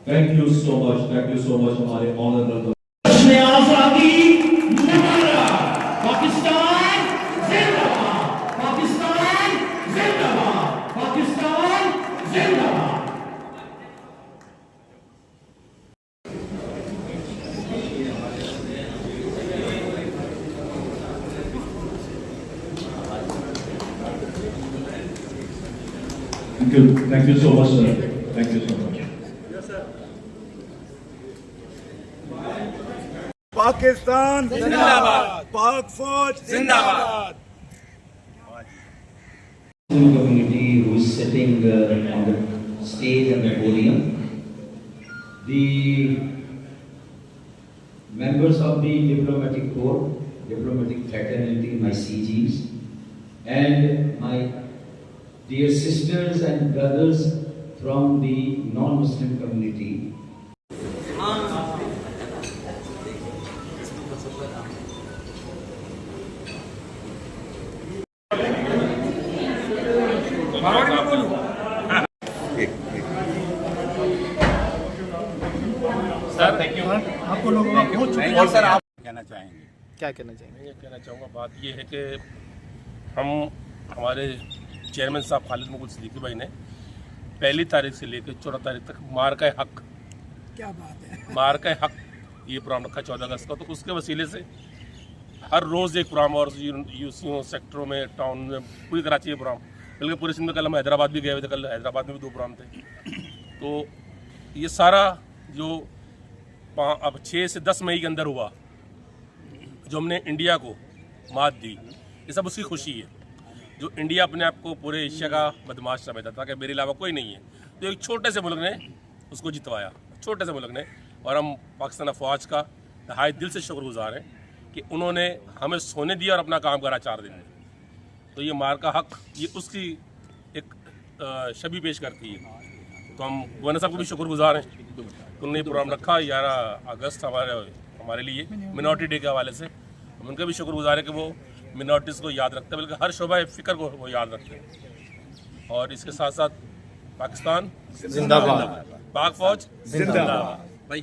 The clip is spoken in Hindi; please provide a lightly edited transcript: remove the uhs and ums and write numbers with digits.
Thank you so much. Thank you so much, हमारे honorable आजादी जिंदाबाद, पाकिस्तान जिंदाबाद, पाकिस्तान जिंदाबाद, पाकिस्तान जिंदाबाद। Thank you so much, sir. Thank you so much. Pakistan जिंदाबाद, पाक फौज जिंदाबाद। Muslim community who is sitting on the stage and the podium, the members of the diplomatic corps, diplomatic fraternity, my CGs, and my dear sisters and brothers from the non-Muslim community. Sir thank you. आपको लोगों का बहुत शुक्रिया। और सर आप कहना चाहेंगे? क्या कहना चाहेंगे? मैं कहना चाहूँगा बात ये है कि हम हमारे चेयरमैन साहब खालिद मुगल सिद्दीकी भाई ने 1 तारीख से लेकर 14 तारीख तक मार का हक, क्या बात है, मार का हक ये प्रोग्राम रखा 14 अगस्त का। तो उसके वसीले से हर रोज़ एक प्रोग्राम, और यूसीओ सेक्टरों में, टाउन में, पूरी कराची में प्रोग्राम, बल्कि पूरे सिंध में। कल हम हैदराबाद भी गए हुए थे, कल हैदराबाद में भी 2 प्रोग्राम थे। तो ये सारा जो अब 6 से 10 मई के अंदर हुआ, जो हमने इंडिया को मात दी, ये सब उसकी खुशी है। जो इंडिया अपने आप को पूरे एशिया का बदमाश समझता था कि मेरे अलावा कोई नहीं है, तो एक छोटे से मुल्क ने उसको जितवाया, छोटे से मुल्क ने। और हम पाकिस्तान अफवाज का नहायत दिल से शुक्रगुजार हैं कि उन्होंने हमें सोने दिया और अपना काम करा 4 दिन में। तो ये मार का हक, ये उसकी एक शबी पेश करती है। तो हम गवर्नर साहब को भी शुक्रगुजार हैं, उन्होंने प्रोग्राम रखा 11 अगस्त हमारे लिए मिनॉरिटी डे के हवाले से। हम उनका भी शुक्रगुजार है कि वो मिनॉरिटीज़ को याद रखते हैं, बल्कि हर शोबा फ़िक्र को वो याद रखते हैं। और इसके साथ साथ पाकिस्तान जिंदाबाद, पाक फौज जिंदाबाद भाई।